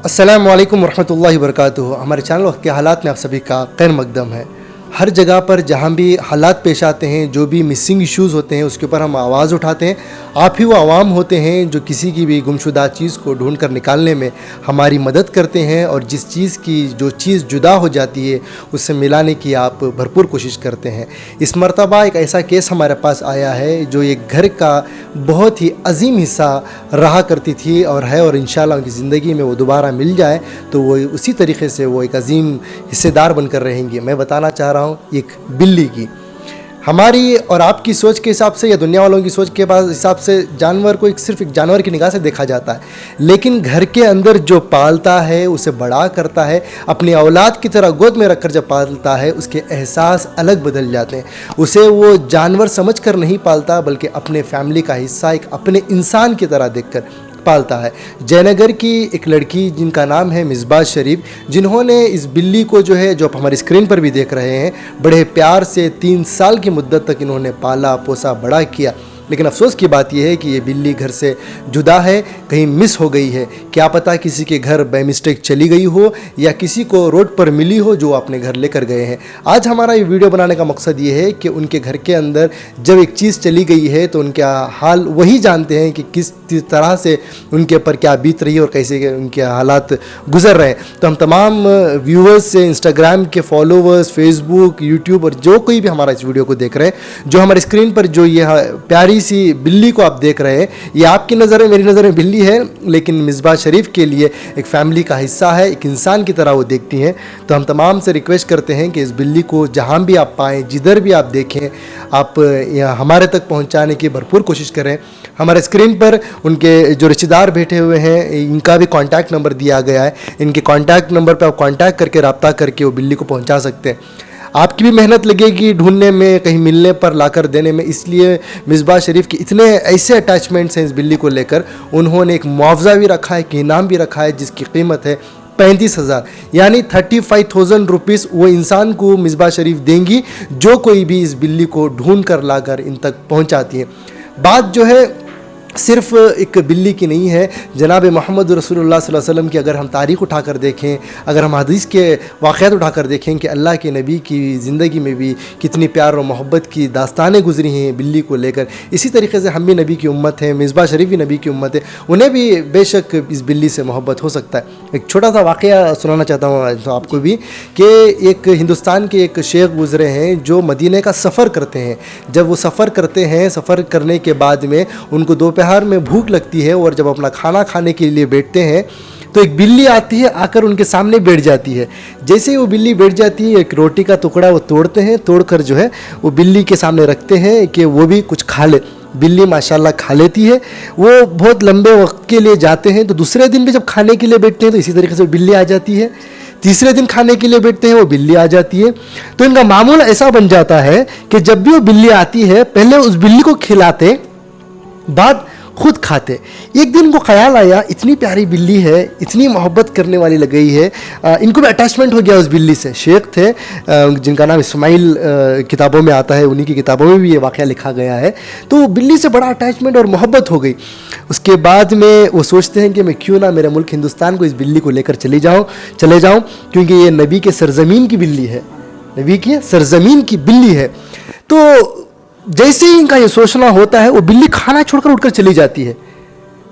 अस्सलाम वालेकुम रहमतुल्लाहि वबरकातुहू। हमारे चैनल वक्त के हालात में आप सभी का खैर मकदम है। हर जगह पर जहाँ भी हालात पेश आते हैं, जो भी मिसिंग इश्यूज़ होते हैं, उसके ऊपर हम आवाज़ उठाते हैं। आप ही वो आवाम होते हैं जो किसी की भी गुमशुदा चीज़ को ढूंढ कर निकालने में हमारी मदद करते हैं, और जिस चीज़ की जो चीज़ जुदा हो जाती है उससे मिलाने की आप भरपूर कोशिश करते हैं। इस मरतबा एक ऐसा केस हमारे पास आया है जो एक घर का बहुत ही अजीम हिस्सा रहा करती थी और है, और इंशाअल्लाह उनकी ज़िंदगी में वो दोबारा मिल जाए तो वो उसी तरीके से वो एक अजीम हिस्सेदार बनकर रहेंगी। मैं बताना चाह रहा हूँ एक बिल्ली की। हमारी और आपकी सोच के हिसाब से या दुनिया वालों की सोच के हिसाब से जानवर को सिर्फ एक जानवर की निगाह से देखा जाता है, लेकिन घर के अंदर जो पालता है, उसे बड़ा करता है, अपनी औलाद की तरह गोद में रखकर जब पालता है, उसके एहसास अलग बदल जाते हैं। उसे वो जानवर समझकर नहीं पालता, बल्कि अपने फैमिली का हिस्सा, एक अपने इंसान की तरह देखकर पालता है। जयनगर की एक लड़की जिनका नाम है मिसबा शरीफ, जिन्होंने इस बिल्ली को जो है, जो आप हमारी स्क्रीन पर भी देख रहे हैं, बड़े प्यार से 3 साल की मुद्दत तक इन्होंने पाला पोसा बड़ा किया। लेकिन अफसोस की बात यह है कि ये बिल्ली घर से जुदा है, कहीं मिस हो गई है। क्या पता किसी के घर बाय मिस्टेक चली गई हो या किसी को रोड पर मिली हो जो अपने घर लेकर गए हैं। आज हमारा ये वीडियो बनाने का मकसद ये है कि उनके घर के अंदर जब एक चीज़ चली गई है तो उनका हाल वही जानते हैं कि किस तरह से उनके ऊपर क्या बीत रही है और कैसे उनके हालात गुजर रहे हैं। तो हम तमाम व्यूवर्स से, इंस्टाग्राम के फॉलोवर्स, फेसबुक, यूट्यूब और जो कोई भी हमारा इस वीडियो को देख रहे हैं, जो हमारी स्क्रीन पर जो ये प्यारी सी बिल्ली को आप देख रहे हैं, ये आपकी नज़र में, मेरी नज़र में बिल्ली है, लेकिन मिसबा शरीफ के लिए एक फैमिली का हिस्सा है, एक इंसान की तरह वो देखती हैं। तो हम तमाम से रिक्वेस्ट करते हैं कि इस बिल्ली को जहाँ भी आप पाएँ, जिधर भी आप देखें, आप हमारे तक पहुँचाने की भरपूर कोशिश करें। हमारे स्क्रीन पर उनके जो रिश्तेदार बैठे हुए हैं, इनका भी कॉन्टैक्ट नंबर दिया गया है। इनके कॉन्टैक्ट नंबर पर आप कॉन्टैक्ट करके रब्ता करके वो बिल्ली को पहुँचा सकते हैं। आपकी भी मेहनत लगेगी ढूंढने में, कहीं मिलने पर लाकर देने में। इसलिए मिसबा शरीफ की इतने ऐसे अटैचमेंट्स हैं इस बिल्ली को लेकर, उन्होंने एक मुआवजा भी रखा है, एक इनाम भी रखा है, जिसकी कीमत है 35,000 यानी 35,000 रुपीज़ वो इंसान को मिसबा शरीफ देंगी जो कोई भी इस बिल्ली को ढूंढ कर लाकर इन तक पहुंचाती है। बात जो है सिर्फ एक बिल्ली की नहीं है, जनाब मोहम्मद रसूलुल्लाह सल्लल्लाहु अलैहि वसल्लम की अगर हम तारीख़ उठाकर देखें, अगर हम हदीस के वाक़यात उठाकर देखें कि अल्लाह के नबी की ज़िंदगी में भी कितनी प्यार और मोहब्बत की दास्तानें गुजरी हैं बिल्ली को लेकर। इसी तरीके से हम भी नबी की उम्मत हैं, मिसबा शरीफ भी नबी की उम्मत है, उन्हें भी बेशक इस बिल्ली से मोहब्बत हो सकता है। एक छोटा सा वाक़या सुनाना चाहता हूँ आपको भी कि एक हिंदुस्तान के एक शेख गुज़रे हैं जो मदीने का सफ़र करते हैं। जब वो सफ़र करते हैं, सफ़र करने के बाद में उनको दोपहर में भूख लगती है, और जब अपना खाना खाने के लिए बैठते हैं तो एक बिल्ली आती है, आकर उनके सामने बैठ जाती है। जैसे ही वो बिल्ली बैठ जाती है, एक रोटी का टुकड़ा वो तोड़ते हैं, तोड़कर जो है वो बिल्ली के सामने रखते हैं कि वो भी कुछ खा ले। बिल्ली माशाल्लाह खा लेती है। वो बहुत लंबे वक्त के लिए जाते हैं, तो दूसरे दिन भी जब खाने के लिए बैठते हैं तो इसी तरीके से बिल्ली आ जाती है। तीसरे दिन खाने के लिए बैठते हैं, वो बिल्ली आ जाती है। तो इनका मामूल ऐसा बन जाता है कि जब भी वो बिल्ली आती है, पहले उस बिल्ली को खिलाते, बाद खुद खाते। एक दिन को ख्याल आया, इतनी प्यारी बिल्ली है, इतनी मोहब्बत करने वाली लग गई है, इनको भी अटैचमेंट हो गया उस बिल्ली से। शेख थे जिनका नाम इस्माइल किताबों में आता है, उन्हीं की किताबों में भी ये वाक़या लिखा गया है। तो बिल्ली से बड़ा अटैचमेंट और मोहब्बत हो गई। उसके बाद में वो सोचते हैं कि मैं क्यों ना मेरे मुल्क हिंदुस्तान को इस बिल्ली को लेकर चले जाऊँ, क्योंकि ये नबी के सरज़मीन की बिल्ली है, नबी की सरज़मीन की बिल्ली है। तो जैसे ही इनका ये सोचना होता है, वो बिल्ली खाना छोड़कर उठकर चली जाती है।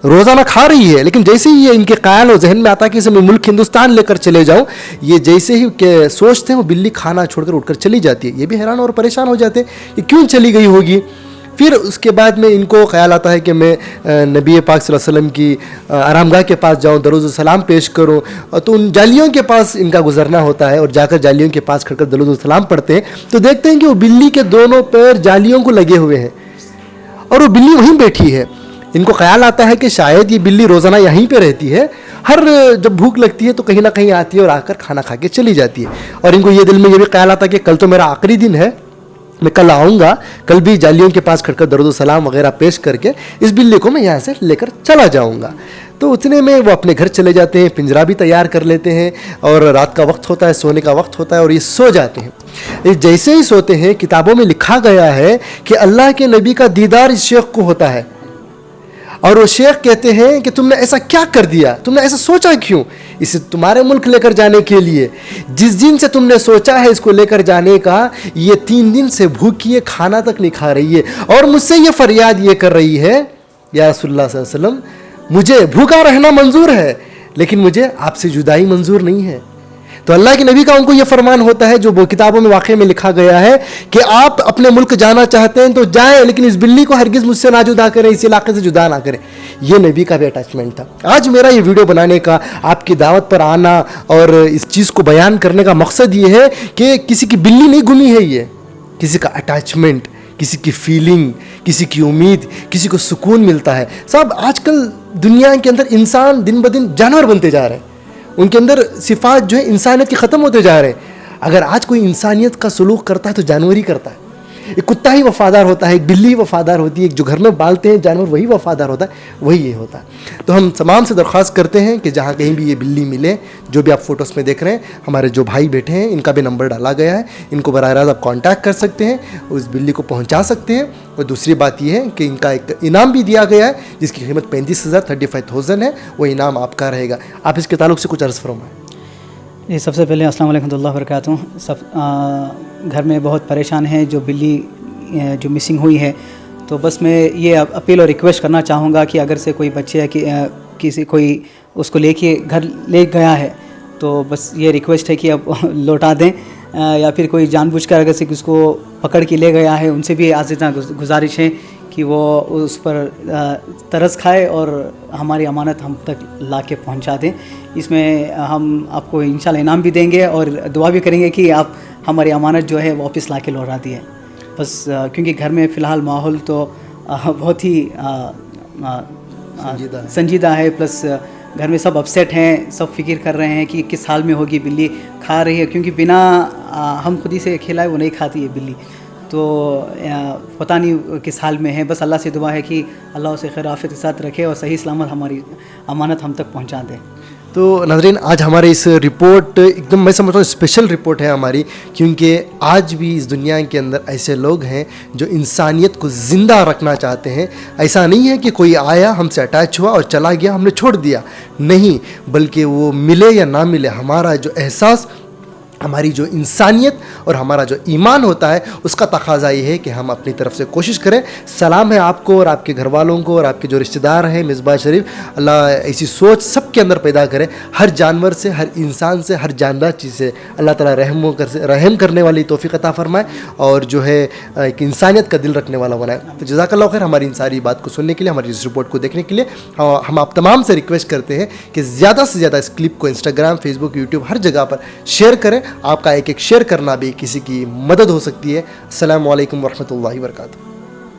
रोज़ाना खा रही है, लेकिन जैसे ही ये इनके ख्याल और जहन में आता है कि इसे मैं मुल्क हिंदुस्तान लेकर चले जाऊं, ये जैसे ही सोचते हैं वो बिल्ली खाना छोड़कर उठकर चली जाती है। ये भी हैरान और परेशान हो जाते हैं कि क्यों चली गई होगी। फिर उसके बाद में इनको ख्याल आता है कि मैं नबी पाक सल्लल्लाहु अलैहि वसल्लम की आरामगाह के पास जाऊं, दरूद सलाम पेश करूं। तो उन जालियों के पास इनका गुजरना होता है, और जाकर जालियों के पास खड़कर दरूद सलाम पढ़ते हैं तो देखते हैं कि वो बिल्ली के दोनों पैर जालियों को लगे हुए हैं और वो बिल्ली वहीं बैठी है। इनको ख्याल आता है कि शायद ये बिल्ली रोज़ाना यहीं पे रहती है, हर जब भूख लगती है तो कहीं ना कहीं आती है और आकर खाना खा के चली जाती है। और इनको ये दिल में ये भी ख्याल आता है कि कल तो मेरा आखिरी दिन है, मैं कल आऊँगा, कल भी जालियों के पास खड़कर दरूद सलाम वगैरह पेश करके इस बिल्ली को मैं यहाँ से लेकर चला जाऊँगा। तो उतने में वो अपने घर चले जाते हैं, पिंजरा भी तैयार कर लेते हैं, और रात का वक्त होता है, सोने का वक्त होता है, और ये सो जाते हैं। जैसे ही सोते हैं, किताबों में लिखा गया है कि अल्लाह के नबी का दीदार इस शेख को होता है। اور وہ شیخ کہتے ہیں کہ تم نے ایسا کیا کر دیا, تم نے ایسا سوچا کیوں اسے تمہارے ملک لے کر جانے کے لیے؟ جس دن سے تم نے سوچا ہے اس کو لے کر جانے کا, یہ 3 دن سے بھوکی ہے, کھانا تک نہیں کھا رہی ہے, اور مجھ سے یہ فریاد یہ کر رہی ہے, یا رسول اللہ صلی اللہ علیہ وسلم مجھے بھوکا رہنا منظور ہے لیکن مجھے آپ سے جدائی منظور نہیں ہے. تو اللہ کے نبی کا ان کو یہ فرمان ہوتا ہے جو وہ کتابوں میں واقعے میں لکھا گیا ہے کہ آپ اپنے ملک جانا چاہتے ہیں تو جائیں, لیکن اس بلی کو ہرگز مجھ سے نہ جدا کریں, اس علاقے سے جدا نہ کریں. یہ نبی کا بھی اٹیچمنٹ تھا. آج میرا یہ ویڈیو بنانے کا, آپ کی دعوت پر آنا اور اس چیز کو بیان کرنے کا مقصد یہ ہے کہ کسی کی بلی نہیں گمی ہے, یہ کسی کا اٹیچمنٹ, کسی کی فیلنگ, کسی کی امید, کسی کو سکون ملتا ہے. صاحب آج کل دنیا کے اندر انسان دن بدن جانور بنتے جا رہے ہیں, ان کے اندر صفات جو ہے انسانیت کی ختم ہوتے جا رہے ہیں. اگر آج کوئی انسانیت کا سلوک کرتا ہے تو جانور ہی کرتا ہے. ایک کتا ہی وفادار ہوتا ہے, ایک بلی وفادار ہوتی ہے, ایک جو گھر میں پالتے ہیں جانور وہی وفادار ہوتا ہے, وہی یہ ہوتا ہے. تو ہم تمام سے درخواست کرتے ہیں کہ جہاں کہیں بھی یہ بلی ملے, جو بھی آپ فوٹوز میں دیکھ رہے ہیں, ہمارے جو بھائی بیٹھے ہیں ان کا بھی نمبر ڈالا گیا ہے, ان کو براہ راست آپ کانٹیکٹ کر سکتے ہیں, اس بلی کو پہنچا سکتے ہیں. اور دوسری بات یہ ہے کہ ان کا ایک انعام بھی دیا گیا ہے جس کی قیمت 35,000 35,000 ہے, وہ انعام آپ کا رہے گا. آپ اس کے تعلق سے کچھ عرض فرمائیں. جی, سب سے پہلے السلام علیکم ورحمۃ اللہ وبرکاتہ. سب گھر میں بہت پریشان ہیں جو بلی جو مسنگ ہوئی ہے, تو بس میں یہ اپیل اور ریکویسٹ کرنا چاہوں گا کہ اگر سے کوئی بچے کہ کسی کوئی اس کو لے کے گھر لے گیا ہے تو بس یہ ریکویسٹ ہے کہ اب لوٹا دیں, یا پھر کوئی جان بوجھ کر اگر سے اس کو پکڑ کے لے گیا ہے ان سے بھی عاجزانہ گزارش ہے کہ وہ اس پر ترس کھائے اور ہماری امانت ہم تک لا کے پہنچا دیں. اس میں ہم آپ کو انشاءاللہ انعام بھی دیں گے اور دعا بھی کریں گے کہ آپ ہماری امانت جو ہے واپس لا کے لوٹا دیے. بس کیونکہ گھر میں فی الحال ماحول تو بہت ہی سنجیدہ ہے, پلس گھر میں سب اپسیٹ ہیں, سب فکر کر رہے ہیں کہ کس حال میں ہوگی بلی. کھا رہی ہے کیونکہ بنا ہم خود ہی سے کھلائے وہ نہیں کھاتی ہے بلی, تو پتہ نہیں کس حال میں ہے. بس اللہ سے دعا ہے کہ اللہ اسے خیر عافیت کے ساتھ رکھے اور صحیح سلامت ہماری امانت ہم تک پہنچا دے. تو ناظرین, آج ہمارے اس رپورٹ ایک دم میں سمجھتا ہوں اسپیشل رپورٹ ہے ہماری, کیونکہ آج بھی اس دنیا کے اندر ایسے لوگ ہیں جو انسانیت کو زندہ رکھنا چاہتے ہیں. ایسا نہیں ہے کہ کوئی آیا ہم سے اٹیچ ہوا اور چلا گیا, ہم نے چھوڑ دیا, نہیں, بلکہ وہ ملے یا نہ ملے, ہمارا جو احساس, ہماری جو انسانیت اور ہمارا جو ایمان ہوتا ہے اس کا تقاضا یہ ہے کہ ہم اپنی طرف سے کوشش کریں. سلام ہے آپ کو اور آپ کے گھر والوں کو اور آپ کے جو رشتہ دار ہیں مصباح شریف. اللہ ایسی سوچ سب کے اندر پیدا کرے, ہر جانور سے, ہر انسان سے, ہر جاندار چیز سے اللہ تعالیٰ رحم کرنے والی توفیق عطا فرمائے اور جو ہے ایک انسانیت کا دل رکھنے والا بنائے. تو جزاک اللہ خیر ہماری ان ساری بات کو سننے کے لیے, ہماری اس رپورٹ کو دیکھنے کے لیے. ہم آپ تمام سے ریکویسٹ کرتے ہیں کہ زیادہ سے زیادہ اس کلپ کو انسٹاگرام, فیس بک, یوٹیوب ہر جگہ پر شیئر کریں. آپ کا ایک شیئر کرنا بھی کسی کی مدد ہو سکتی ہے. السلام علیکم ورحمۃ اللہ وبرکاتہ.